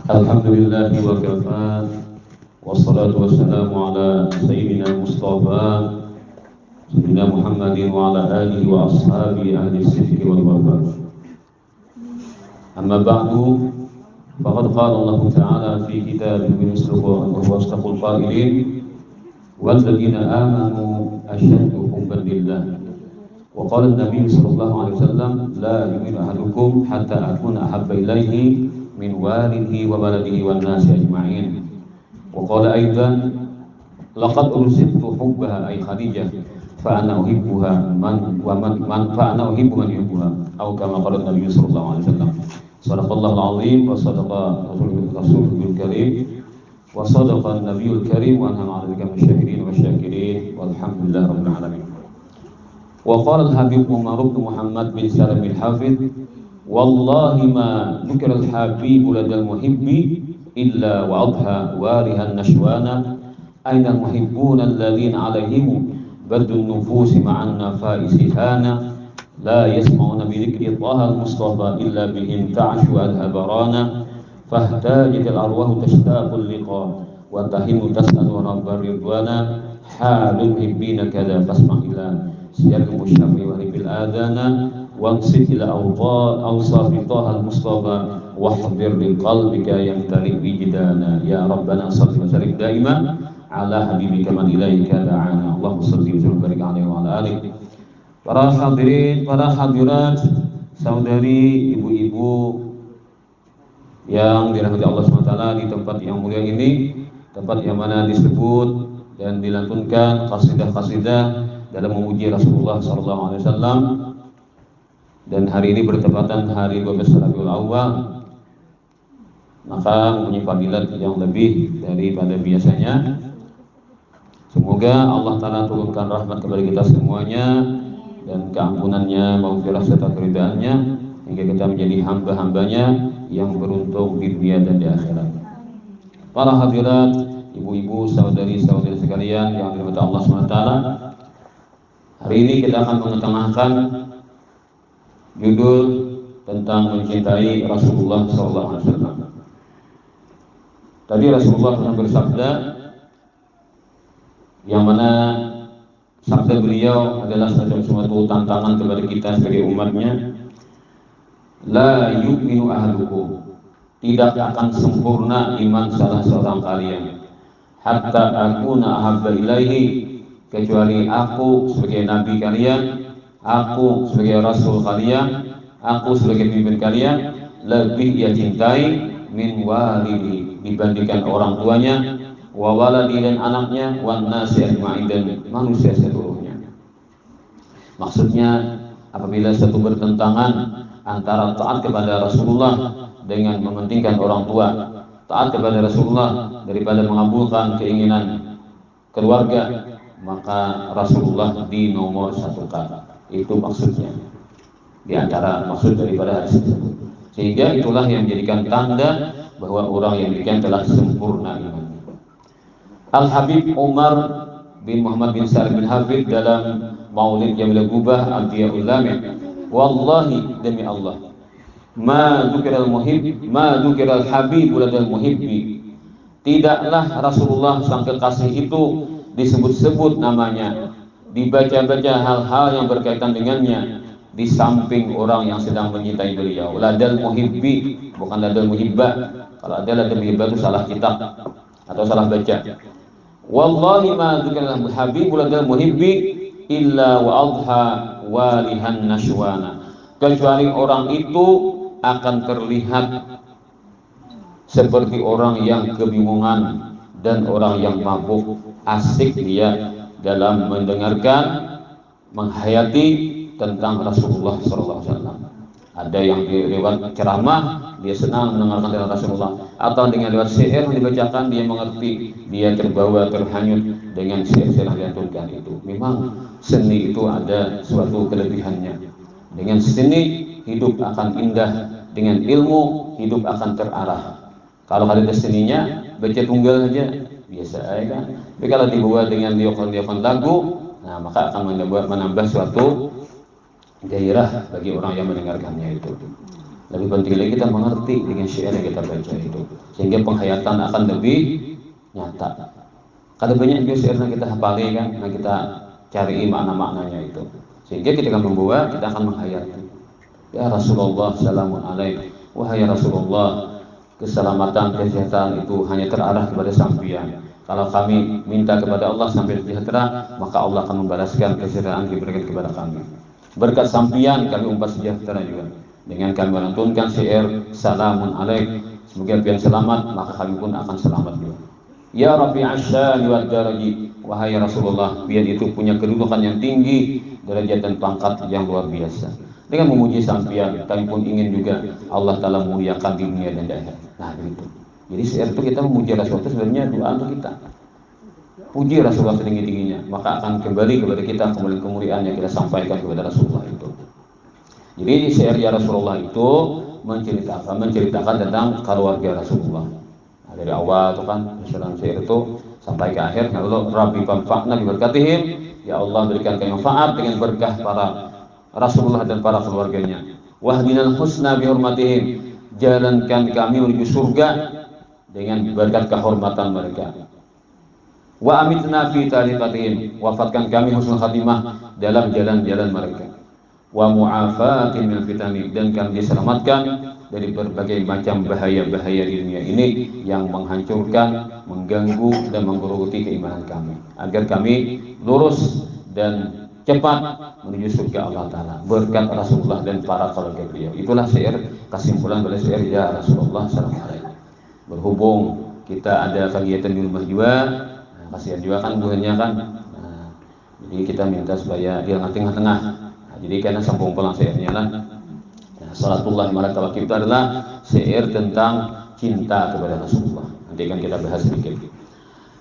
Alhamdulillah wa kafa wassalatu wassalamu ala sayyidina Mustafa sayyidina Muhammadin wa ala alihi wa ashabi ahli sidqi wal wafa. Amma ba'du, faqad qala Allah ta'ala fi kitabihi wa huwa asdaqul qailin walladzina amanu ashaddu hubban lillah. Wa qala an-nabiy sallallahu alaihi wasallam la yu'minu ahadukum hatta akuna ahabba ilaihi min walidihi wa waladihi wan nasi ajma'in. Wa qala aidan laqad ursiltu hubbaha ay Khadijah fa ana uhibbuha man fa ana uhibbu man yuhibbuha atau kama qala Nabi sallallahu alaihi wasallam. Sadaqallahu al-azim wa sadaqa rasulul karim wa sadaqa an-nabiyul karim wa an'ama 'ala al-syakirin wa syakirin walhamdulillahi rabbil alamin. Wa qala al-habib Umar bin Muhammad bin Salim al-Hafidh wallahi ma dzikra al-habib ladal muhibbi illa wa adha warihan nashwana aina al-muhibbuna alladhina alaihim badun nufus ma'an nafaisi hana la yasma'una bi dzikri Taha al-Mustafa illa bihim ta'ashu al-habarana fahtajat al-arwahu tashtaqu al-liqa wa tahinu tas'alu rabbar ridwana halul muhibbina kadha fasma' ila siyal musyafi wa bil adana wangsit ila awsafi Taha al-Mustafa wahdir li qalbika yamtali bijdana ya rabbana salli wa sallim daima ala habibika man ilaika da'ana Allahumma salli wa barik alaihi wa ala alihi. Para hadirin, para hadirat, saudari, ibu-ibu yang dirahmati Allah SWT di tempat yang mulia ini, tempat yang mana disebut dan dilantunkan qasidah-qasidah dalam memuji Rasulullah SAW. Dan hari ini bertepatan hari 12 Rabiul Awwal, maka mempunyai fadilat yang lebih daripada biasanya. Semoga Allah Ta'ala turunkan rahmat kepada kita semuanya dan keampunannya, maghfirah serta keridhaannya hingga kita menjadi hamba-hambanya yang beruntung di dunia dan di akhirat. Para hadirat, ibu-ibu, saudari-saudari sekalian yang dirahmati Allah SWT, hari ini kita akan mengetengahkan judul tentang mencintai Rasulullah SAW. Tadi Rasulullah pernah bersabda, yang mana sabda beliau adalah suatu tantangan kepada kita sebagai umatnya. La yu'minu ahadukum, tidak akan sempurna iman salah seorang kalian hatta akuna ahabba ilaihi, kecuali aku sebagai nabi kalian, aku sebagai rasul kalian, aku sebagai pemimpin kalian lebih ia cintai min walidi, dibandingkan orang tuanya, wa waladi dan anaknya, wan nasi ajma'in dan manusia seluruhnya. Maksudnya apabila satu bertentangan antara taat kepada Rasulullah dengan mementingkan orang tua, taat kepada Rasulullah daripada mengabulkan keinginan keluarga, maka Rasulullah di nomor satukan. Itu maksudnya di antara maksud daripada hadis tersebut. Sehingga itulah yang menjadikan tanda bahwa orang yang demikian telah sempurna iman. Al-Habib Umar bin Muhammad bin Salim bin Hafidh dalam Maulid Jamil Gubah Al-Diyaul Lamih, wallahi demi Allah, ma dzukral muhib, ma dzukral habib ladal muhibbi, tidaklah Rasulullah sang kekasih itu disebut-sebut namanya, dibaca-baca hal-hal yang berkaitan dengannya di samping orang yang sedang mencintai beliau. Ladal muhibbi, bukan ladal muhibbah. Kalau ada ladal muhibbah itu salah kitab atau salah baca. Wallahi ma dzukral habib ladal muhibbi illa wa adha walihan nashwana, kecuali orang itu akan terlihat seperti orang yang kebingungan dan orang yang mabuk, asik dia dalam mendengarkan, menghayati tentang Rasulullah SAW. Ada yang lewat ceramah dia senang mendengarkan tentang Rasulullah, atau dengan lewat syair yang dibacakan dia mengerti, dia terbawa, terhanyut dengan syair-syair yang diaturkan itu. Memang seni itu ada suatu kelebihannya. Dengan seni hidup akan indah, dengan ilmu hidup akan terarah. Kalau ada seninya baca tunggal saja biasa ya kan. Tapi kalau dibawa dengan diokon lagu, nah maka akan menambah suatu gairah bagi orang yang mendengarkannya itu. Lebih penting lagi kita mengerti dengan syair yang kita baca itu, sehingga penghayatan akan lebih nyata. Kada banyak juga syair yang kita hafali kan, yang kita cari makna-maknanya itu, sehingga ketika membawa kita akan menghayati. Ya Rasulullah salamun alaik, wahai Rasulullah, keselamatan kesehatan itu hanya terarah kepada sampian. Kalau kami minta kepada Allah sampai sejahtera, maka Allah akan membalaskan kesejahteraan diberikan kepada kami. Berkat sampian kami umat sejahtera juga. Dengan kami melantunkan syair salamun alaik, semoga kalian selamat, maka kami pun akan selamat juga. Ya Rabbi asyani wa daraji, wahai Rasulullah, biar itu punya kedudukan yang tinggi, derajat dan pangkat yang luar biasa. Dengan memuji sampian, kami pun ingin juga Allah Ta'ala memuliakan di dunia dan di akhirat. Nah begitu. Jadi syair itu kita memuji Rasulullah itu sebenarnya doa untuk kita. Puji Rasulullah setinggi-tingginya, maka akan kembali kepada kita kemuliaan yang kita sampaikan kepada Rasulullah itu. Jadi di syair ya Rasulullah itu menceritakan tentang keluarga Rasulullah. Nah, dari awal itu kan dalam syair itu sampai ke akhir, lalu Rabbi fanfa'na bi barakatihim, ya Allah berikan kami manfaat dengan berkah para Rasulullah dan para keluarganya. Wahdinal husna bi hurmatihim, jalankan kami menuju surga dengan berkat kehormatan mereka. Wa amitna fi tariqatihim, wafatkan kami husnul khatimah dalam jalan-jalan mereka. Wa mu'afatin min fitani, dan kami diselamatkan dari berbagai macam bahaya-bahaya di dunia ini yang menghancurkan, mengganggu dan menggerogoti keimanan kami, agar kami lurus dan cepat menuju surga Allah Ta'ala berkat Rasulullah dan para keluarga beliau. Itulah syair, kesimpulan dari syair ya Rasulullah sallallahu alaihi wasallam. Berhubung kita ada kegiatan di rumah juga, kasihan juga kan buahnya kan, jadi kita minta supaya dia tengah-tengah. Jadi karena sambung pulang syairnya lah. Salatullah malah tawakif itu adalah syair tentang cinta kepada Rasulullah. Nanti kan kita bahas sedikit.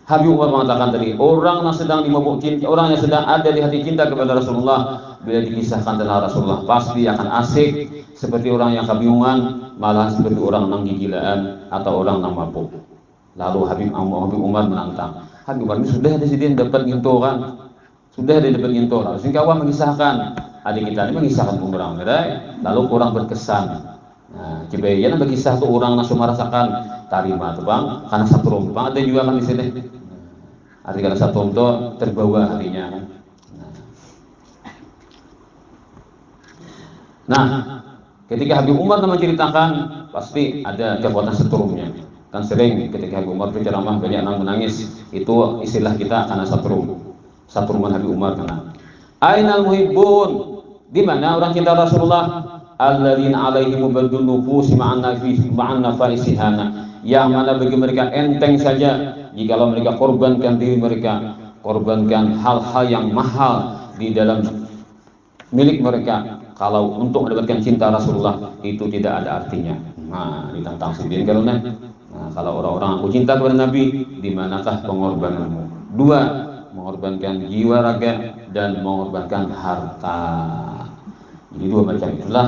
Habib Umar mengatakan tadi, orang yang sedang dimabuk cinta, orang yang sedang ada di hati cinta kepada Rasulullah, bila dikisahkan tentang Rasulullah pasti akan asik seperti orang yang kebingungan, malah seperti orang yang gigilaan atau orang yang mabuk. Lalu Habib Umar menantang, Habib Umar ini sudah ada sidin dapat nginto kan? Sudah ada dapat nginto. Lalu singkawan mengisahkan, adik kita ini mengisahkan umrah, lalu kurang berkesan. Nah, cibayan berkisah tuh orang langsung merasakan tarima tuh bang, karena satu rumpang ada juga kan di sini. Arti kata satu itu terbawa hatinya. Nah, ketika Habib Umar menceritakan, pasti ada kekuatan setrumnya. Kan sering ketika Habib Umar berceramah banyak yang menangis. Itu istilah kita karena satruman Habib Umar karena. Ainal muhibbun, di mana orang cinta Rasulullah? Alladzina alaihim badun nufus ma'an nafaisihana, yang mana bagi mereka enteng saja jikalau mereka korbankan diri mereka, korbankan hal-hal yang mahal di dalam milik mereka, kalau untuk mendapatkan cinta Rasulullah itu tidak ada artinya. Nah, ditantang sendiri kalau kalau orang-orang aku cinta kepada Nabi, di manakah pengorbananmu? Dua, mengorbankan jiwa raga dan mengorbankan harta. Jadi dua macam itulah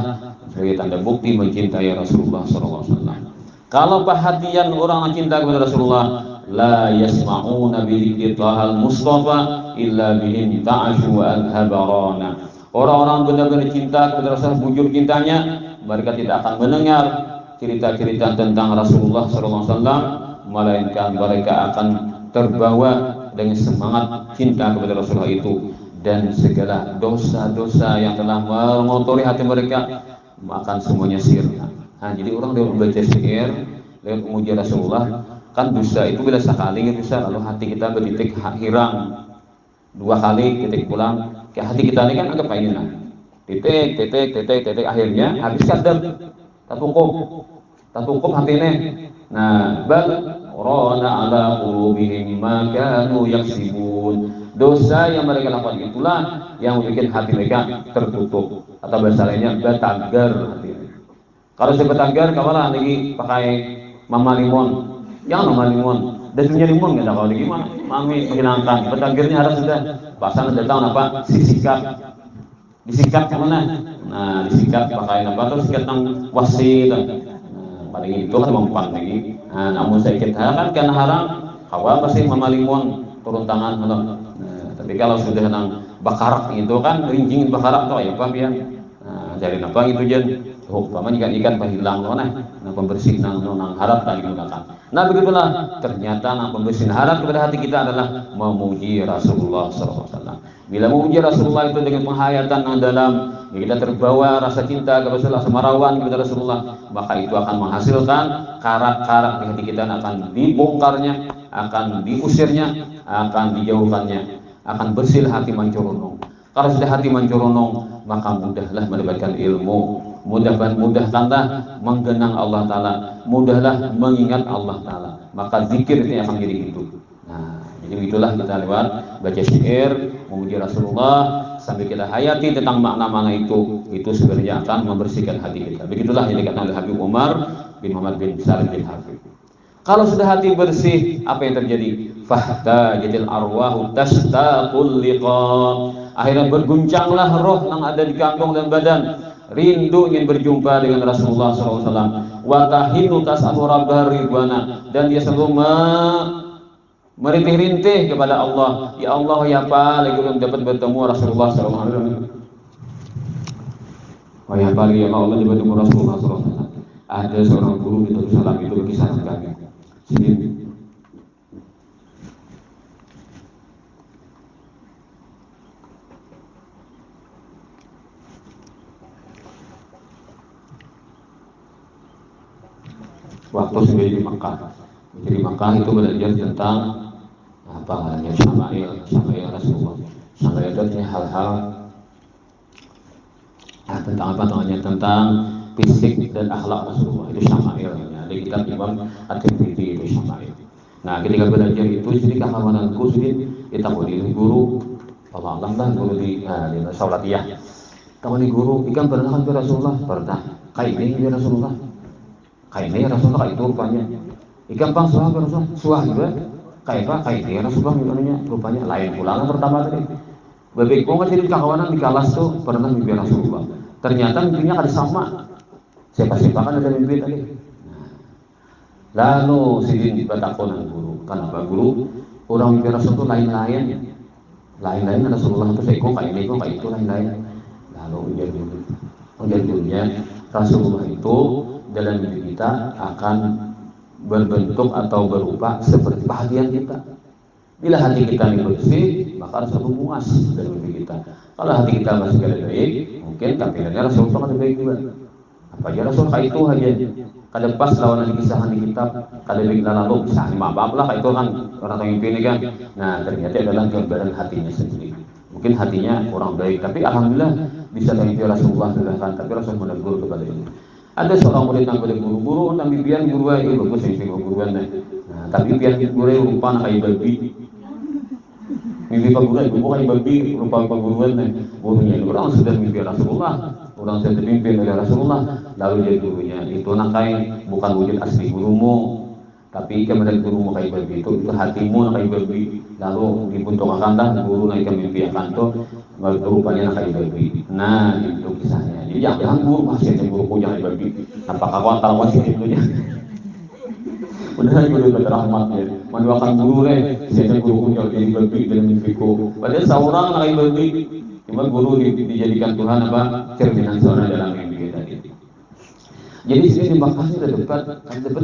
sebagai tanda bukti mencintai Rasulullah SAW. Kalau perhatian orang yang cinta kepada Rasulullah, la yasma'una bi dhikri Mustafa illa bihim ta'ashu wa adhabarana. Orang-orang benar-benar cinta kepada Rasulullah, bujur cintanya, mereka tidak akan mendengar cerita-cerita tentang Rasulullah SAW, melainkan mereka akan terbawa dengan semangat cinta kepada Rasulullah itu, dan segala dosa-dosa yang telah mengotori hati mereka akan semuanya sirna. Nah, jadi orang yang membaca syair dengan memuji Rasulullah, kan dosa itu bila sekali bisa, lalu hati kita bertitik hirang, dua kali titik pulang ke hati kita ini kan anggap kayak gini, titik akhirnya habis kadang tatungkup hati ini. Nah, bal rana ala qulubihim ma kanu yaksibun, dosa yang mereka lakukan itulah yang membuat hati mereka tertutup, atau bahasa lainnya batanggar hati. Kalau saya batanggar, kawalah lagi pakai mama limon, yang mama limon, dan punya limon nggak tahu lagi mana, mami menghilangkan. Batanggarnya harus sudah, pasangan datang apa? Disikat kemana? Nah, disikat pakai apa? Terus sikat yang wasit. Paling itu kan mempan lagi. Nah, namun saya katakan karena haram, kawan pasti mama limon turun tangan malam. Nah, tapi kalau sudah nang bakarak itu kan rinjingin bakarak tuh ya Pak pian. Nah, jadi apa itu jen? paman ikan pahilang nona, nah pembersih nang harap tak digunakan. Nah begitulah ternyata nang pembersih harap kepada hati kita adalah memuji Rasulullah SAW. Bila memuji Rasulullah itu dengan penghayatan yang dalam, kita terbawa rasa cinta kepada Rasulullah, semarawan kepada Rasulullah, maka itu akan menghasilkan karak-karak di hati kita akan dibongkarnya, akan diusirnya, akan dijauhkannya, akan bersih hati mancuronong. Kalau sudah hati mancuronong, maka mudahlah mendapatkan ilmu, mudahkanlah menggenang Allah Ta'ala, mudahlah mengingat Allah Ta'ala, maka zikir itu akan jadi hidup. Nah, jadi itulah kita lewat baca syair memuji Rasulullah sampai kita hayati tentang makna-makna itu sebenarnya akan membersihkan hati kita. Begitulah yang dikatakan oleh Habib Umar bin Muhammad bin Salim bin Hafid. Kalau sudah hati bersih, apa yang terjadi? Fahtajatil arwahu tashtaqul liqa. Akhirnya berguncanglah roh yang ada di kantong dan badan, rindu ingin berjumpa dengan Rasulullah SAW. Wa tahinu tas'alu rabbah ridwana, dan dia selalu merintih-rintih kepada Allah. Ya Allah, ya apa lagi belum dapat bertemu Rasulullah SAW. Oh ya apa lagi ya Allah dapat bertemu Rasulullah SAW. Ada seorang guru di Darussalam itu berkisah kami. Sini. Waktu saya di Makkah. Jadi Makkah itu belajar tentang apa namanya Syama'il Rasulullah. Syama'il itu hal-hal tentang apa namanya, tentang fisik dan akhlak Rasulullah. Itu Syama'il. Ada kitab Imam At-Tirmidzi itu Syama'il. Nah, ketika belajar itu sedikit kawananku sedikit kita di guru Allah alam lah guru di Saulatiyah. Kawan di guru ikan pernah kan Rasulullah pernah. Kayak ini Rasulullah. Kayak ini Rasulullah itu rupanya. Ikan pang suah juga. Kayak apa? Kayak ini Rasulullah rupanya lain pulang pertama tadi. Bebek kok jadi kawanan di kelas tuh pernah mimpi Rasulullah. Ternyata mimpinya ada sama. Siapa-siapa kan ada mimpi tadi. Lalu sidin batakonan guru. Kenapa guru? Orang mimpi Rasulullah lain-lain. Lain-lain Rasulullah itu saya kayak ini kayak itu lain-lain. Lalu ujar dunia Rasulullah itu dalam diri kita akan berbentuk atau berupa seperti bahagian kita. Bila hati kita ini bersih, maka Rasulullah muas dalam diri kita. Kalau hati kita masih tidak baik, mungkin tampilannya Rasulullah tidak baik juga. Apa aja Rasulullah itu aja. Kada pas lawan kisah di kitab, kada baik lalu kisah maaf lah itu kan orang yang ini kan. Nah ternyata adalah gambaran hatinya sendiri. Mungkin hatinya kurang baik, tapi alhamdulillah bisa mengikuti Rasulullah kan. Tapi Rasulullah menegur kepada ini. Ada seorang murid yang boleh guru-guru, tapi biar guru itu bagus sih guru-guruan. Nah, tapi biar guru rupa kayak babi. Mimpi pak guru itu bukan babi, rupa guruan. Gurunya orang sudah mimpi Rasulullah, orang sudah dipimpin oleh Rasulullah, lalu jadi gurunya itu nakai bukan wujud asli gurumu, tapi kemudian gurumu kayak babi itu hatimu kayak babi, lalu dibutuhkan dah guru naik ke mimpi akan tuh rupanya kayak babi. Nah itu kisahnya. Jadi jangan guru masih ada guru punya kayak babi. Apakah kawan tahu masih itunya? Udah guru berrahmat ya. Mendoakan guru saya guru punya jadi babi dalam mimpiku. Padahal seorang kayak babi, cuma guru dijadikan Tuhan apa cerminan seorang dalam mimpi tadi. Jadi sini di Makkah sudah dekat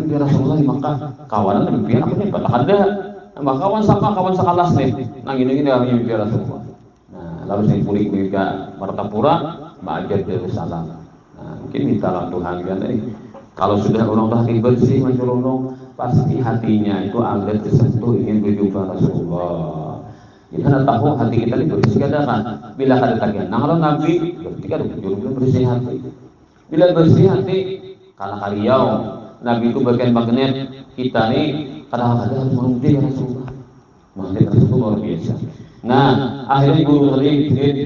di Rasulullah di Makkah. Kawanan mimpi apa nih? Patah ada. Mbak kawan sama kawan sekelas nih. Nah gini dalam mimpi Rasulullah. Nah lalu saya pulih ke Martapura, Ma'ajar Darussalam. Nah mungkin minta Tuhan kan tadi. Kalau sudah orang hati bersih mencolong, pasti hatinya itu agak tersentuh ingin berjumpa Rasulullah. Kita tahu hati kita ini bersih kan? Bila ada tagihan. Nah kalau Nabi berarti kan bersih hati. Bila bersih hati, karena kaliau Nabi itu bagian magnet kita nih kadang-kadang harus mengundi Rasulullah. Magnet Rasulullah luar biasa. Nah akhirnya guru tadi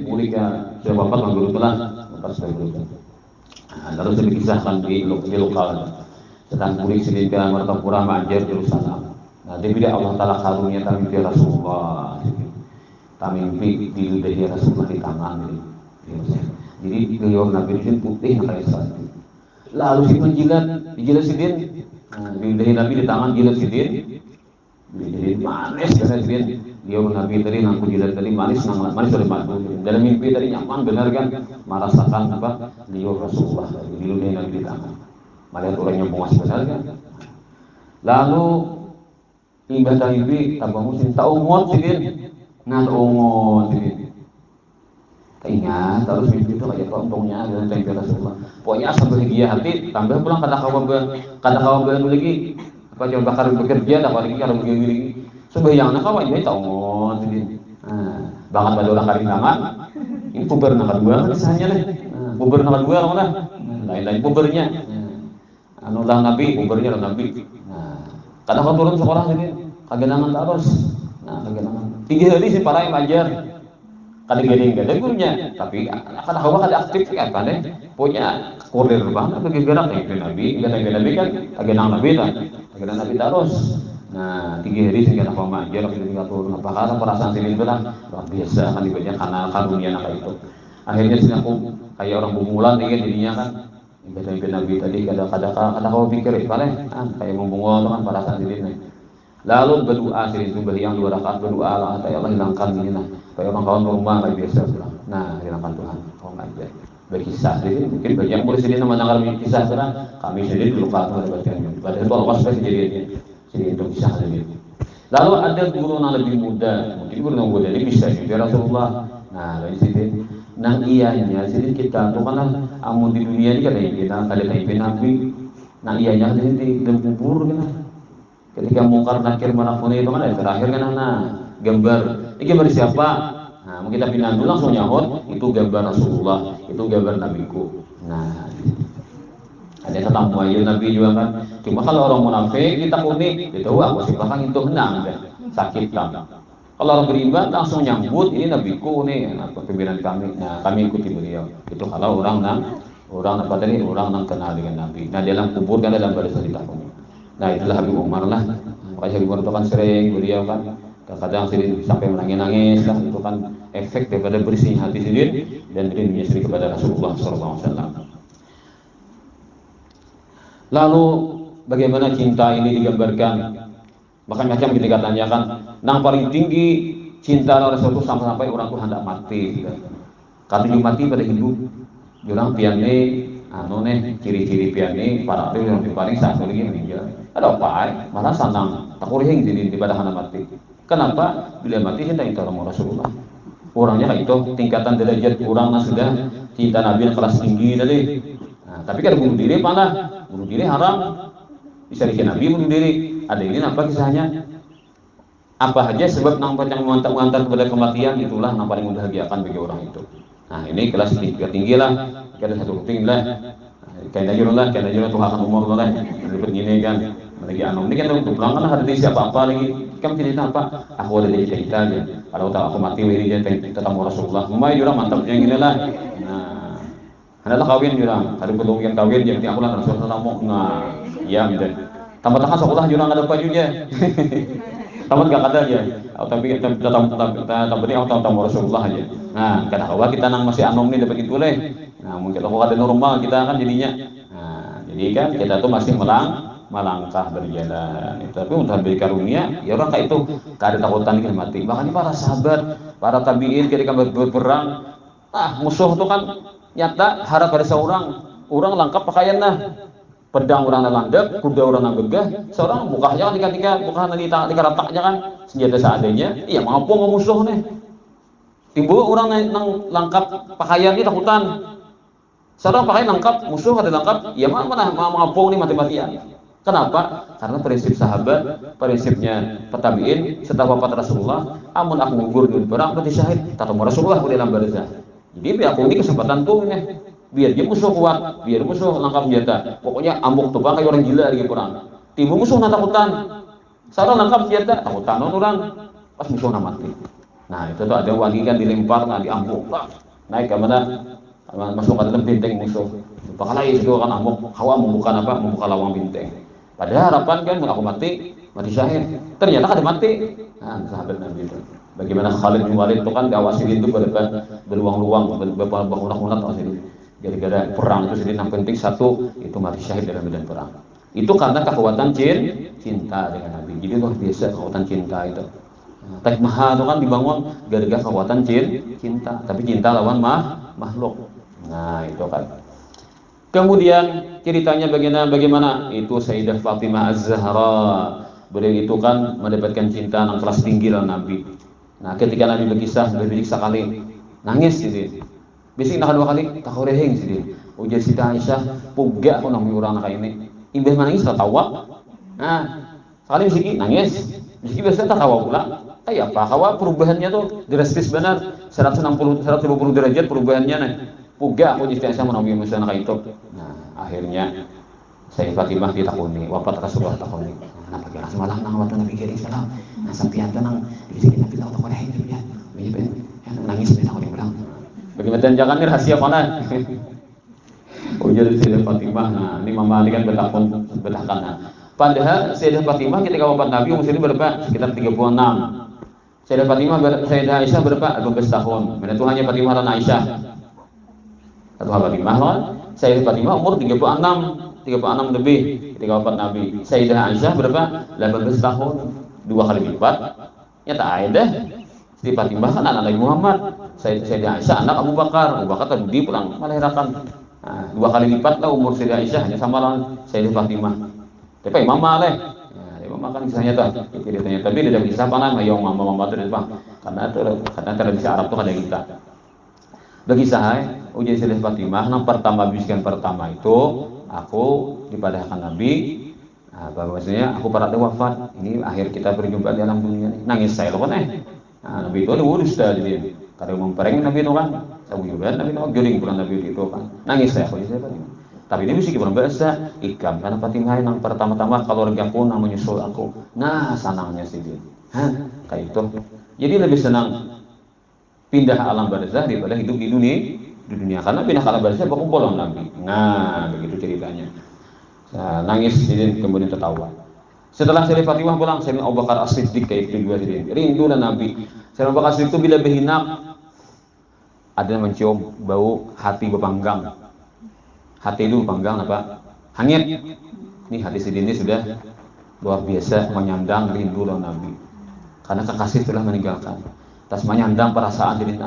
mulai ke sudah bapak guru telah bapak sudah guru. Nah, lalu saya dikisahkan di lokal. Sedang kulit sedikit Martapura Ma'ajar Darussalam. Nah, dia bilang Allah Ta'ala karunia mimpi Rasulullah. Kami mimpi di lidah Rasulullah di tangan. Jadi beliau Nabi itu putih kayak salju. Lalu si menjilat, dijilat sidin. Nah, di lidah Nabi di tangan jilat sidin. Jadi manis karena sidin. Dia Nabi tadi nang jidat tadi manis oleh madu. Dalam mimpi tadi nyaman benar kan, merasakan apa? Dia Rasulullah di dunia Nabi di tangan. Melihat orangnya bungas benar kan. Lalu ibadah mimpi tambah musim tak umot sidin, nah tak umot sidin. Ingat terus mimpi itu kayak untungnya dan tempe Rasulullah. Pokoknya asal bahagia hati, tambah pulang kata kawan lagi. Apa coba bakar bekerja, tak lagi kalau begini. Sebayang nak kawan ini tahu jadi, bahkan pada orang kari tangan, ini puber nak kedua misalnya nih, puber nak kedua mana, lain-lain pubernya, anu lah nabi, pubernya lah nabi. Kadang kau turun sekolah ini, kagenangan terus, kagenangan. 3 hari si para yang ajar, kadang gak ada gurunya, tapi kadang kau kada aktif kan, punya kurir banget bagi gerak itu nabi kan, kagenang nabi lah, kagenang nabi terus. Nah, 3 hari sehingga nak mengajar, ketika turun apakah perasaan sini itu lah luar biasa kan dibaca karena karunia anak itu. Akhirnya sini aku kayak orang bumulan nih jadinya kan ibadah Nabi tadi kadang kau pikir paling kayak membungol kan perasaan sini nih. Lalu berdoa sini itu yang 2 rakaat berdoa lah kata Allah hilangkan ini nah kayak orang kawan rumah kayak biasa bilang. Nah, hilangkan Tuhan kau ngajar. Berkisah jadi mungkin bagi yang boleh sendiri nama nanggar kisah sekarang kami sendiri dulu kalau mendapatkan pada itu Allah pasti jadinya. Jadi itu bisa lebih. Lalu ada guru yang lebih muda, mungkin guru yang muda ini bisa juga Rasulullah. Nah dari sini, nang iyanya, jadi kita tuh kan amun di dunia ini ada kayak Nabi, nang iyanya jadi di dalam kubur kan. Ketika mungkar nakir manapun itu kan ada terakhir kan gambar. Ini gambar siapa? Nah mungkin kita pindah dulu langsung nyahut itu gambar Rasulullah, itu gambar Nabiku. Nah ada tentang muayil Nabi juga kan. Cuma kalau orang munafik kita unik, itu aku sih bahkan itu henang deh, sakit kan. Kalau orang beriman langsung nyambut ini Nabiku nih, pimpinan kami. Nah kami ikuti beliau. Itu kalau orang apa tadi orang yang kenal dengan Nabi. Nah dalam kubur kan dalam barisan ditakuni. Nah itulah Habib Umar lah. Makanya Habib Umar itu kan sering beliau kan kadang sering sampai menangis lah itu kan efek daripada bersihnya hati sendiri dan dirinya sendiri kepada Rasulullah SAW. Lalu bagaimana cinta ini digambarkan? Macam-macam ketika tanyakan, nang paling tinggi cinta Rasulullah sampai orang tuh hendak mati. Kalau mati pada hidup, orang piane, ciri-ciri piane, para itu yang paling satu lagi meninggal. Ada apa? Malah sanang, tak boleh jadi pada hendak mati. Kenapa? Bila mati cinta itu orang Rasulullah. Orangnya itu tingkatan derajat orang sudah cinta Nabi yang kelas tinggi tadi. Nah, tapi kalau bunuh diri mana? Bunuh diri haram. Bisa dikira Nabi bunuh diri. Ada ini apa kisahnya? Apa aja sebab nampak yang mengantar kepada kematian itulah yang paling membahagiakan bagi orang itu. Nah ini kelas tinggi lah. Ada satu tinggi lah. Kayaknya jual Tuhan umur lah. Ribet gini kan. Lagi ini kan untuk pulang kan ada siapa apa lagi. Kamu cerita apa? Aku ada di cerita aja. Kalau tahu aku mati ini dia ketemu Rasulullah. Memang juga mantapnya gini lah. Nah, adalah kawin juga. Ada pelungian kawin jadi aku lah Rasulullah mau. Nah, iya gitu. Tambah-tambah sekolah juga nggak ada baju aja. Tamat gak kata aja. Tapi kita tampilnya aku tahu Rasulullah aja. Nah, kata awal kita nang masih anom nih dapat itu boleh. Nah, mungkin kalau ada normal kita kan jadinya. Nah, jadi kan kita tuh masih melangkah berjalan. Tapi untuk beri karunia, ya orang kayak itu kada takutan kan mati. Bahkan para sahabat, para tabiin ketika berperang, musuh itu kan nyata harap ada seorang orang lengkap pakaian pedang orang landap, kuda orang gagah, seorang bukanya kan ketika bukan di rataknya kan senjata seadanya, iya mampu musuh nih. Timbul orang nang lengkap pakaian ini takutan. Seorang pakaian lengkap, musuh ada lengkap, ya mana mampu nih mati-matian. Kenapa? Karena prinsip sahabat, prinsipnya petabiin setelah wafat Rasulullah, amun aku gugur di perang berarti syahid, ketemu Rasulullah di dalam barzah. Jadi aku ini kesempatanku nih. Biar dia musuh kuat, biar musuh lengkap senjata. Pokoknya amuk tuh kayak orang gila di perang. Tiba musuh takutan. Seorang lengkap senjata, takutan orang. Pas musuh mati. Nah itu tuh ada wangi kan dilempar, diamuk. Naik ke mana? Masuk ke dalam benteng musuh. Bakal itu kan amuk. Hawa membuka lawang benteng. Padahal harapan kan aku mati syahid. Ternyata ada mati. Nah sahabat Nabi itu. Bagaimana Khalid bin Walid itu kan diawasi itu beruang-luang, berbangunan-bangunan asli. Gara-gara perang itu sendiri yang penting satu itu mati syahid dalam medan perang. Itu karena kekuatan cinta dengan Nabi. Jadi luar biasa kekuatan cinta itu. Taj Mahal itu kan dibangun gara-gara kekuatan cinta, tapi cinta lawan makhluk. Nah, itu kan. Kemudian ceritanya bagaimana? Itu Sayyidah Fatimah Az-Zahra. Beliau itu kan mendapatkan cinta yang kelas tinggi dalam Nabi. Nah, ketika Nabi berkisah, berbidik sekali, nangis gitu. Bisik nak 2 kali, tak korehing gitu. Ujar Siti Aisyah, puga aku nang urang kayak ini. Imbah nangis tak tawa. Nah, sekali bisik nangis. Bisik biasa tak tawa pula. Kayak apa? Kawa perubahannya tuh drastis benar. 150 150 derajat perubahannya nih. Puga aku Siti Aisyah menawi misalnya kayak itu. Nah, akhirnya saya Fatimah ditakuni, wafat Rasulullah takuni. Nah, pagi semalam nang waktu Nabi kirim salam. Nah, sampean tenang, bisik Nabi tahu tak korehing gitu ya. Nangis ben aku bilang. Bagaimana jangan ini rahasia mana? Ujar Sayyidah Fatimah. Nah, ini Mama Ali kan betahkan. Padahal Sayyidah Fatimah ketika wafat Nabi umur berapa? Sekitar 36. Sayyidah Aisyah berapa? 12 tahun. Mana itu hanya Fatimah dan Aisyah. Satu Fatimah kan? Sayyidah Fatimah umur 36 lebih ketika wafat Nabi. Sayyidah Aisyah berapa? 18 tahun. 2 kali lipat. Nyata ada. Siti Fatimah kan anak Nabi Muhammad. Sayyidah Aisyah anak Abu Bakar. Abu Bakar tadi pulang melahirkan. Nah, 2 kali lipat lah umur Sayyidah Aisyah hanya sama lawan Sayyidah Fatimah. Tapi mama leh. Nah, mama kan kisahnya tuh. Ceritanya tapi tidak bisa apa nama yang mama itu apa? Karena tradisi Arab tuh ada kita. Bagi saya, ujian Sayyidah Fatimah yang bisikan pertama itu aku dipadahkan Nabi. Nah, bahwasanya aku pada wafat. Ini akhir kita berjumpa di alam dunia ini. Nangis saya loh kan Nah, Nabi itu urus dah jadi. Kalau mempereng Nabi itu kan, saya juga Nabi itu juring bulan Nabi itu kan. Nangis saya kalau saya Fatimah. Tapi ini mesti kita bahasa ikam karena Fatimah yang pertama-tama keluarga aku namanya menyusul aku. Nah, senangnya sih dia. Kayak itu. Jadi lebih senang pindah alam barzah daripada hidup di dunia. Karena pindah alam barzah berkumpul dengan Nabi. Nah, begitu ceritanya. Nah, nangis jadi kemudian tertawa. Setelah Sayyidah Fatimah pulang, Sayyidina Abu Bakar As-Siddiq kayak itu juga jadi rindu dan Nabi. Sayyidina Abu Bakar As-Siddiq itu bila berhinap ada yang mencium bau hati berpanggang. Hati itu berpanggang apa? Hanyut. Ini hati Sidin ini sudah luar biasa menyandang rindu dan Nabi. Karena kekasih telah meninggalkan. Tas menyandang perasaan Sidin.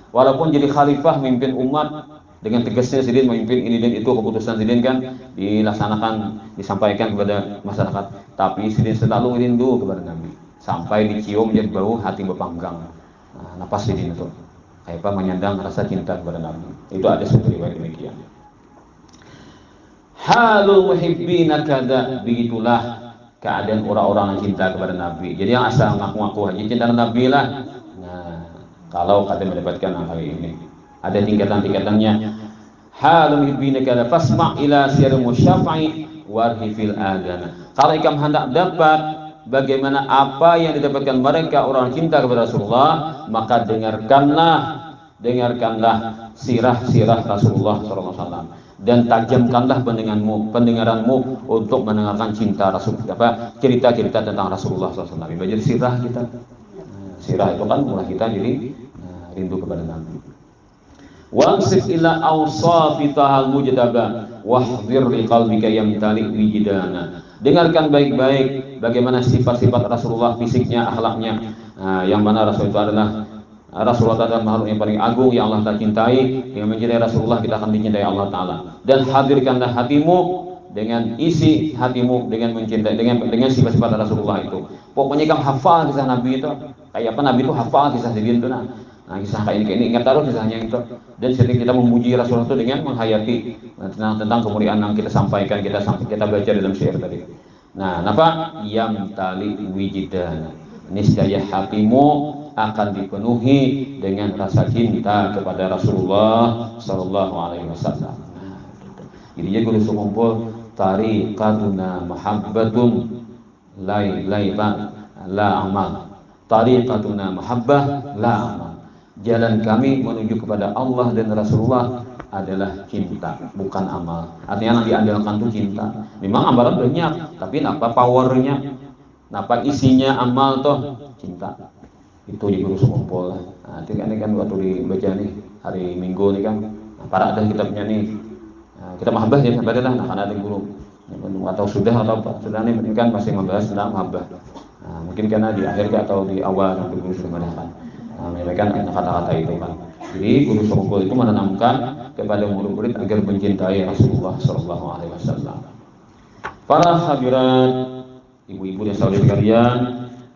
Walaupun jadi khalifah memimpin umat dengan tegasnya Sidin memimpin ini dan itu keputusan Sidin kan dilaksanakan disampaikan kepada masyarakat. Tapi Sidin selalu rindu kepada Nabi sampai dicium jadi bau hati berpanggang. Nah, napas Sidin itu kayak apa menyandang rasa cinta kepada Nabi. Itu ada satu riwayat demikian. Halul muhibbina kada, begitulah keadaan orang-orang yang cinta kepada Nabi. Jadi yang asal ngaku-ngaku aja cinta Nabi lah. Nah, kalau kalian mendapatkan hal ini, ada tingkatan-tingkatannya. Halul muhibbina kada fasma' ila sir musyafa'i warhi fil adana. Kalau ikam hendak dapat bagaimana apa yang didapatkan mereka orang cinta kepada Rasulullah, maka dengarkanlah sirah-sirah Rasulullah SAW. Dan tajamkanlah pendengaranmu untuk mendengarkan cerita-cerita tentang Rasulullah SAW. Belajar sirah kita. Sirah itu kan mulai kita jadi rindu kepada Nabi. Wansif ila awsafi tahal mujtaba wahdhir liqalbika yamtali wijdana. Dengarkan baik-baik bagaimana sifat-sifat Rasulullah, fisiknya, akhlaknya. Yang mana Rasul itu adalah Rasulullah adalah makhluk yang paling agung yang Allah Ta'ala cintai. Dengan mencintai Rasulullah kita akan dicintai Allah Ta'ala. Dan hadirkanlah hatimu dengan isi hatimu dengan mencintai dengan sifat-sifat Rasulullah itu. Pokoknya kamu hafal kisah Nabi itu. Kayak apa Nabi itu hafal kisah Sidin itu. Nah, kisah kayak ini ingat taruh kisahnya itu. Dan sering kita memuji Rasulullah itu dengan menghayati tentang kemuliaan yang kita sampaikan, kita baca dalam syair tadi. Nah, napa yang tali wijidan. Niscaya hatimu akan dipenuhi dengan rasa cinta kepada Rasulullah Sallallahu Alaihi Wasallam. Jadi dia guru sekumpul tariqatuna mahabbatun la amal. Tariqatuna mahabbah la amal. Jalan kami menuju kepada Allah dan Rasulullah adalah cinta, bukan amal. Artinya yang diandalkan itu cinta. Memang amalan banyak, tapi apa powernya? Apa isinya amal toh? Cinta. Itu di guru sekumpul. Nah, ini kan waktu dibaca nih hari Minggu nih kan. Nah, para ada kitabnya nih. Nah, kita mahabbah ya, sabarlah. Nah, karena ada guru atau sudah nih ini kan masih membahas tentang mahabbah. Nah, mungkin karena di akhir atau di awal nanti guru sudah menanamkan, menyampaikan kata-kata itu kan. Jadi guru Songkul itu menanamkan kepada murid-murid agar mencintai Rasulullah Shallallahu Alaihi Wasallam. Para hadirat, ibu-ibu dan saudari sekalian,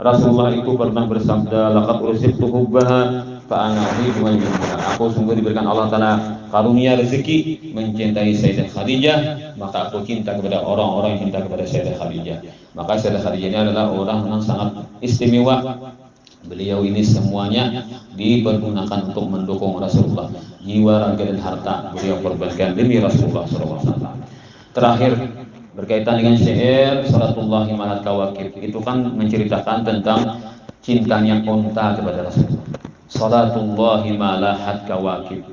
Rasulullah itu pernah bersabda, laqad urziqtu hubbaha fa ana uhibbu man yuhibbuha. Aku sungguh diberikan Allah Taala karunia rezeki mencintai Sayyidah Khadijah, maka aku cinta kepada orang-orang yang cinta kepada Sayyidah Khadijah. Maka Sayyidah Khadijah ini adalah orang yang sangat istimewa. Beliau ini semuanya dipergunakan untuk mendukung Rasulullah. Jiwa, raga, dan harta beliau korbankan demi Rasulullah SAW. Terakhir, berkaitan dengan syair Salatullahi Ma'al Kawakib, itu kan menceritakan tentang cintanya unta kepada Rasulullah. Salatullahi Ma'al Kawakib.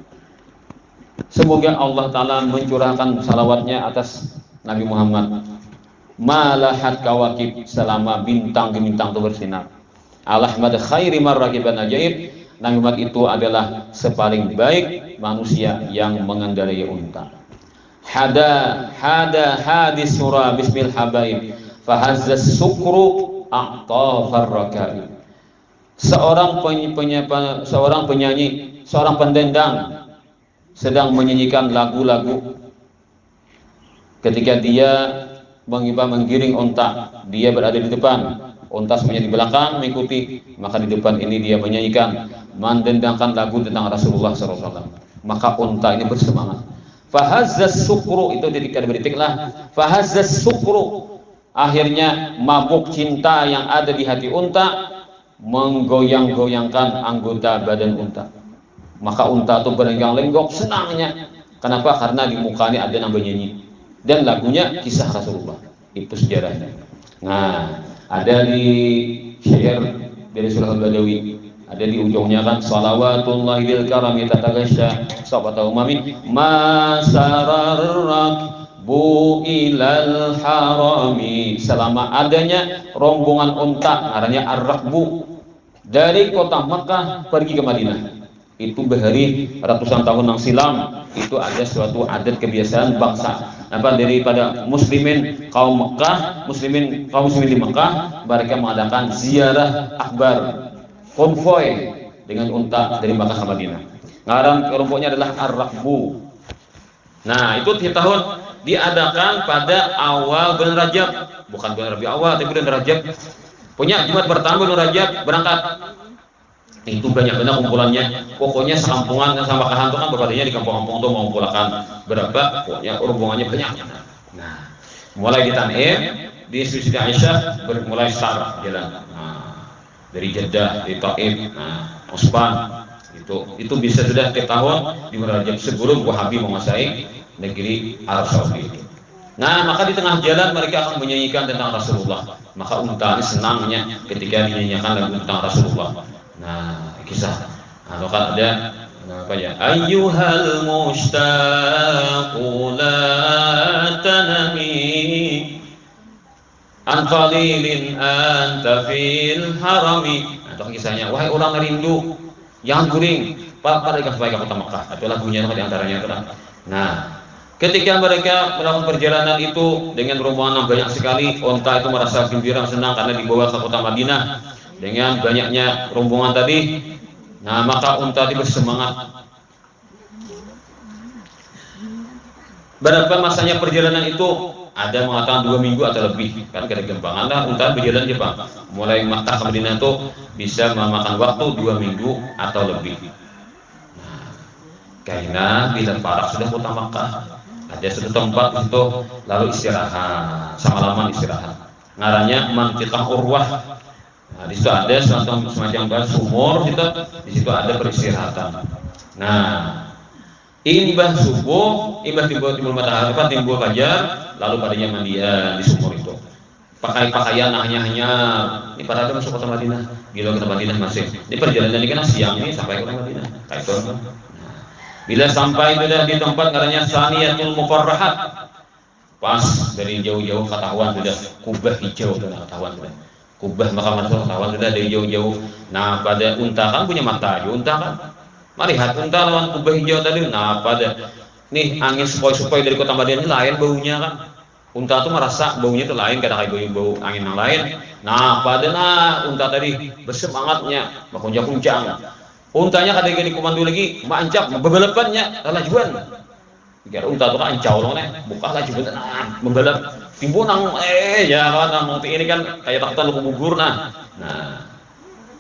Semoga Allah Ta'ala mencurahkan salawatnya atas Nabi Muhammad. Malahat kawakib, selama bintang-bintang itu bersinar. Al-Ahmad khairi marraqiban ajaib. Nabi Muhammad itu adalah sepaling baik manusia yang mengendarai unta. Hada hadis surah bismil habaib fahazzas sukru a'tafar rakaib. Seorang penyanyi, seorang pendendang sedang menyanyikan lagu-lagu. Ketika dia menggiring unta, dia berada di depan, unta semuanya di belakang mengikuti, maka di depan ini dia menyanyikan, mendendangkan lagu tentang Rasulullah SAW. Maka unta ini bersemangat. Fahazzas sukru, itu ketika diberitiklah fahazzas sukru, akhirnya mabuk cinta yang ada di hati unta menggoyang-goyangkan anggota badan unta. Maka unta itu berenggang-lenggok senangnya. Kenapa? Karena di mukanya ada yang bernyanyi dan lagunya kisah Rasulullah. Itu sejarahnya. Nah, ada di syair dari surah Al-Badawi, ada di ujungnya kan, salawatullahi bil karami tatagasya sahabat umami masararak bu ilal harami. Selama adanya rombongan unta, namanya ar-rakbu, dari kota Makkah pergi ke Madinah. Itu berhari ratusan tahun yang silam, itu ada suatu adat kebiasaan bangsa daripada muslimin kaum Mekah, kaum muslimin di Mekah, mereka mengadakan ziarah akbar, konvoy dengan unta dari Makkah ke Madinah. Ngaran kelompoknya adalah Ar-Rakbu. Nah, itu di tahun diadakan pada awal bulan Rajab, bukan bulan Rabiul Awal, tapi bulan Rajab. Punya Jumat pertama bulan Rajab berangkat. Itu banyak benar kumpulannya. Pokoknya sekampungan sama Kahan itu kan berbadanya di kampung-kampung itu mau pulakan berapa, pokoknya rombongannya banyak. Nah, mulai di Tanim, di Siti Aisyah mulai start jalan. Nah, dari Jeddah, dari Taif, Usman, itu bisa sudah tiap tahun di Rajab sebelum Wahabi menguasai negeri Arab Saudi itu. Nah, maka di tengah jalan mereka akan menyanyikan tentang Rasulullah. Maka unta ini senangnya ketika dinyanyikan lagu tentang Rasulullah. Nah, kisah. Nah, kan ada apa ya? Ayyuhal mushtaqu la tanami an qalilin anta fil harami. Nah, itu kisahnya. Wahai orang rindu, jangan guring pada kota Mekah. Itu lagunya di antaranya itu. Nah, ketika mereka melakukan perjalanan itu dengan rombongan banyak sekali, unta itu merasa gembira senang karena dibawa ke kota Madinah dengan banyaknya rombongan tadi. Nah, maka unta itu bersemangat. Berapa masanya perjalanan itu? Ada mengatakan 2 minggu atau lebih, kan kada gempangan lah unta berjalan Jepang. Mulai Makkah ke Madinah itu bisa memakan waktu 2 minggu atau lebih. Nah, karena bila Farak sudah kota Makkah, ada satu tempat untuk lalu istirahat, semalaman istirahat. Ngarannya Mantiqah Urwah. Nah, di situ ada semacam sumur, di situ ada peristirahatan. Nah, imbah subuh, imbah timbul matahari, timbul fajar, lalu padanya mandian di sumur itu. Pakai pakaian hanya ini pada ada masuk kota Madinah, gila kota Madinah masih. Ini perjalanan ini kan siang ini sampai kota Madinah. Kayak itu. Nah, bila sampai sudah di tempat katanya Saniyatul Mufarrahat, pas dari jauh-jauh ketahuan sudah kubah hijau sudah ketahuan sudah. Kubah makam Rasul ketahuan sudah dari jauh-jauh. Nah, pada unta kan punya mata aja unta kan. Melihat unta lawan kubah hijau tadi. Nah, pada nih angin sepoi-sepoi dari kota Madinah ini lain baunya kan. Unta tuh merasa baunya tuh lain, kadang kayak bau angin yang lain. Nah, padahal unta tadi bersemangatnya, berkuncang-kuncang. Untanya kadang dikomando lagi, mancap, bebelepannya, lajuan. Biar unta tuh kan ancau loh, buka lajuan, membalap. Timbunang, ya kan, nanti ini kan kayak takutan lu gugur, nah.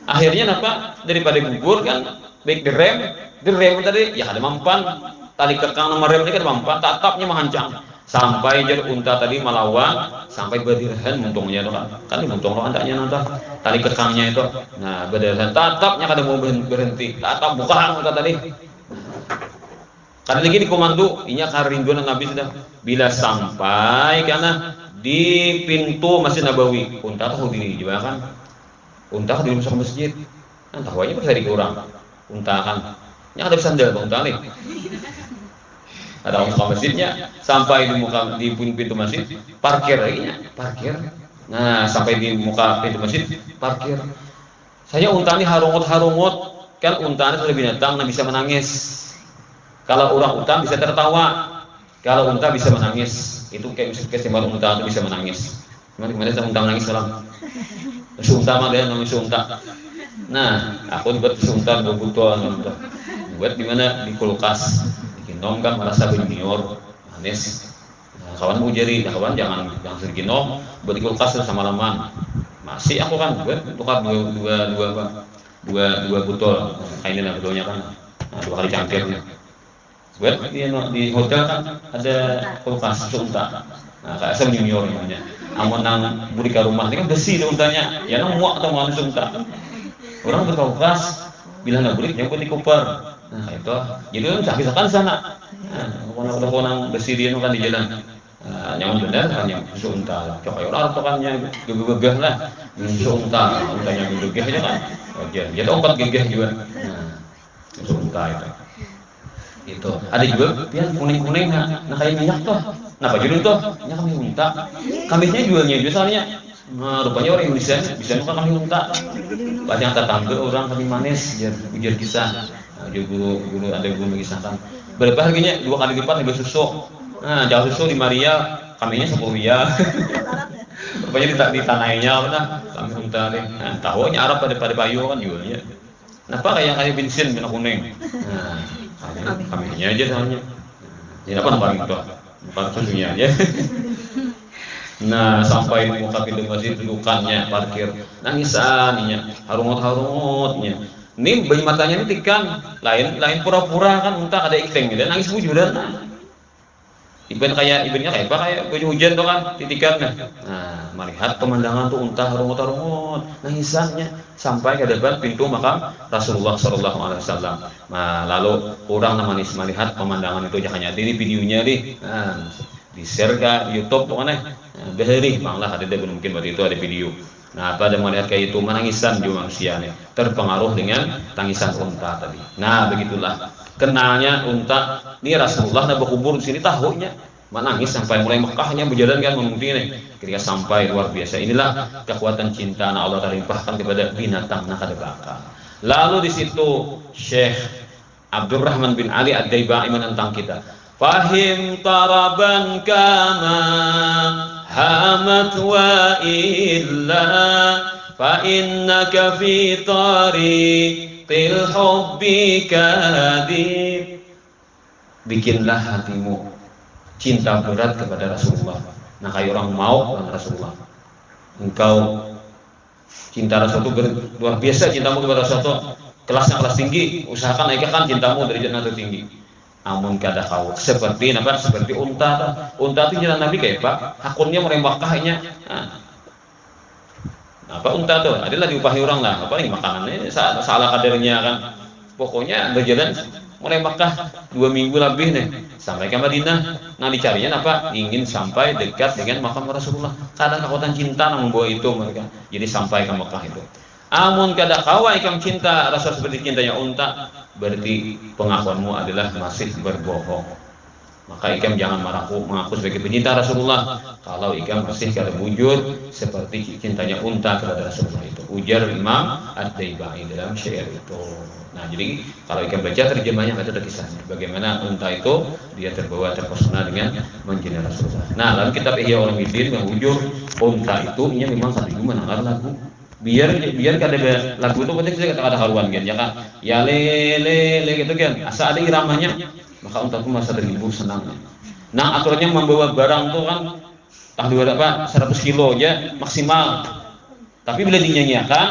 Akhirnya apa? Daripada gugur kan, baik direm tadi, ya ada mampan. Tali kekang nomor rem ini kan mampan, tatapnya menghancang. Sampai jar unta tadi melawan, sampai berdirian muntungnya itu kan dimuntung lo andaknya nanti tali kekangnya itu. Nah berdirian tatapnya kada mau berhenti, tatap bukan unta tadi. Karena lagi di komando, inya karinduan Nabi sudah bila sampai karena di pintu Masjid Nabawi, unta tahu diri juga kan, unta kan di masuk masjid, kan tahu aja bisa dikurang, unta kan, nya ada sandal unta nih. Ada muka masjidnya, sampai di pintu masjid parkir lagi, parkir. Nah sampai di muka pintu masjid parkir. Saya unta ini harungut kan unta ini sudah binatang yang bisa menangis. Kalau orang unta bisa tertawa, kalau unta bisa menangis. Itu kayak kesimpulan unta itu bisa menangis. Gimana cara unta menangis dalam? Unta mah dia namanya unta. Nah aku buat unta berbutuhan buat di mana di kulkas. Ginom kan merasa junior manis. Nah, kawan mau jadi, kawan jangan sering ginom, buat di kulkas sama laman. Masih aku kan buat tukar dua botol. Kayak ini lah botolnya kan, nah, 2 kali cangkirnya. Buat di hotel kan ada kulkas unta. Nah kayak saya junior namanya. Amun nang beli ke rumah ini kan besi tuh untanya, ya nang muak atau manis unta. Orang berkulkas, bilang nggak beli, yang di koper. Nah itu, jadi kan bisa sana. Nah, kalau besi dia kan di jalan, nyaman benar hanya susu unta. Coba orang tokannya gegah lah, susu unta, untanya gegah aja kan. Jadi obat gegah juga. Nah, susu unta itu. Ada juga yang kuning-kuning, nah kayak minyak tuh. Nah apa judul tuh? Minyak kambing unta. Kambingnya jualnya soalnya. Nah, rupanya orang Indonesia bisa nuka kambing unta. Banyak tetangga orang kambing manis, biar kisah. Nah, dulu ada guru mengisahkan. Berapa harganya? 2 kali lipat harga susu. Nah, jauh susu di Maria, kambingnya 10 riyal. Rupanya di tanahnya apa kambing unta deh. Nah, tahunya Arab pada bayu kan jualnya. Kenapa kayak bensin minyak kuning? Nah, kambingnya aja soalnya. Ya apa namanya itu? Bukan susunya aja. Nah sampai di muka pintu masjid dudukannya parkir nangisannya harungut-harungutnya. Ini bayi matanya ini tikan lain pura-pura kan unta ada ikting gitu nangis bujuran. Ibaratnya kayak apa kayak baju hujan tuh kan titikan. Nah melihat pemandangan tuh unta harungut-harungut nangisannya sampai ke depan pintu makam Rasulullah SAW. Nah lalu orang manis melihat pemandangan itu jangan jadi videonya deh. Nah, di share ke YouTube tuh mana? Beheri, malah ada mungkin waktu itu ada video. Nah pada melihat kayak itu menangisan juga manusia nih terpengaruh dengan tangisan unta tadi. Nah begitulah kenalnya unta ini Rasulullah nabi kubur di sini tahunya menangis sampai mulai Mekahnya berjalan kan memungkinkan nih ketika sampai luar biasa. Inilah kekuatan cinta nah Allah limpahkan kepada binatang nak ada bakal. Lalu di situ Syekh Abdurrahman bin Ali Ad-Daibai menentang kita. Fahim taraban kama hamat wa illa fa innaka fi tariqil hubbi kadhib. Bikinlah hatimu cinta berat kepada Rasulullah. Nah kayak orang mau dengan Rasulullah. Engkau cinta Rasulullah luar biasa cintamu kepada Rasulullah. Kelasnya kelas tinggi, usahakan naikkan cintamu dari jannah tertinggi. Amun kada kau seperti apa? Seperti unta. Unta itu jalan Nabi kayak pak. Hakunnya merembakahnya. Apa unta tuh? Adalah diupahi orang lah. Apa nih makanannya? Salah kadarnya kan. Pokoknya berjalan mulai Makkah 2 minggu lebih nih sampai ke Madinah. Nah dicarinya apa? Ingin sampai dekat dengan makam Rasulullah. Kadang kekuatan cinta yang membawa itu mereka. Jadi sampai ke Makkah itu. Amun kada kawa ikam cinta rasa seperti cintanya unta, berarti pengakuanmu adalah masih berbohong. Maka ikam jangan mengaku sebagai pencinta Rasulullah kalau ikam masih kada bujur seperti cintanya unta kepada Rasulullah itu. Ujar Imam Ad-Daibai dalam syair itu. Nah, jadi kalau ikam baca terjemahnya itu ada kisahnya. Bagaimana unta itu dia terbawa terpesona dengan mencintai Rasulullah. Nah, dalam kitab Ihya Ulumuddin yang ujur unta itu ini memang satu mendengar lagu. Biar kada lagu itu penting saya kata haruan kan ya kan. Ya le gitu kan. Asal ada iramanya maka unta itu merasa terhibur senang. Nah aturannya membawa barang tuh kan berapa 100 kilo aja maksimal. Tapi bila dinyanyiakan,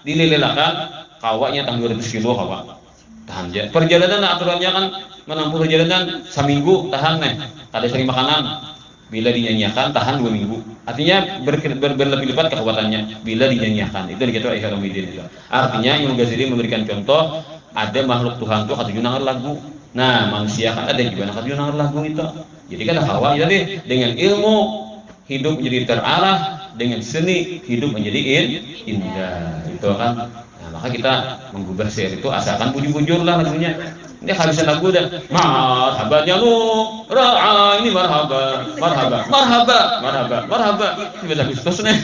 dilelelakan, kawaknya 200 kilo kawak tahan aja. Perjalanan aturannya kan menempuh perjalanan seminggu tahan nih. Ada sering makanan. Bila dinyanyiakan tahan 2 minggu. Artinya berlebih lipat kekuatannya bila dinyanyiakan. Itu dikatakan Ihya Ulumuddin itu. Artinya Imam Ghazali memberikan contoh ada makhluk Tuhan tuh kata junangan lagu. Nah, manusia kan ada juga nak junangan lagu itu. Jadi kan hawa jadi dengan ilmu hidup menjadi terarah, dengan seni hidup menjadi indah. Itu kan. Nah, maka kita menggubah syair itu asalkan bujur-bujur lah lagunya. Ini habisan lagu dah. Marhaban ya lu, ra'a ini marhaba. Ini habis terus nih.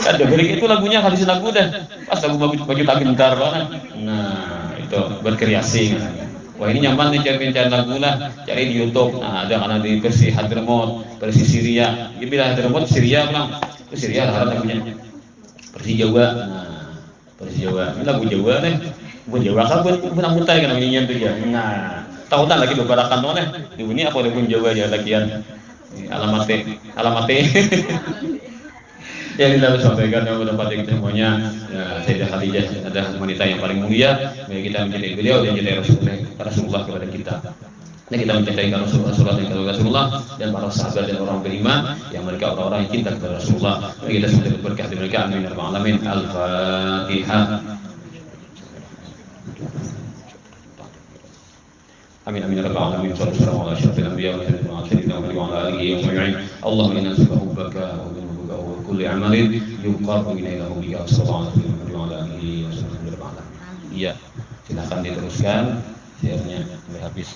Ada beri itu lagunya habisan lagu dah. Pas lagu baju tak gentar banget. Nah, itu berkreasi. Wah ini nyaman nih cari lagu lah, cari di YouTube. Nah ada karena di versi Hadramaut, versi Syria. Dia bilang Hadramaut Syria bilang, itu Syria lah lagunya. Versi Jawa. Nah, versi Jawa. Ini lagu Jawa nih. Bukan Jawa kan bukan mutai kan nyanyian tuh ya. Nah, tahunan lagi beberapa kantor nih. Di sini apa pun Jawa ya lagian. Alamatnya. Yang kita sampaikan yang mendapat kita semuanya ya, Sayyidah Khadijah adalah wanita yang paling mulia. Mari kita mencintai beliau dan mencintai Rasulullah kepada kita. Dan kita mencintai Rasulullah dan para sahabat dan orang beriman yang mereka orang-orang yang cinta kepada Rasulullah. Mari kita semoga berkah dari mereka. Amin ya rabbal alamin. Al-Fatihah. Amin amin ya rabbal alamin. Sallallahu alaihi wa sallam wa ala alihi wa sahbihi. Allahumma inna nas'aluka hubbaka wa kulli amalin yuqarribu ilaika bika sallallahu alaihi wa ala alihi wa sallam. Iya, silakan diteruskan syairnya sampai habis.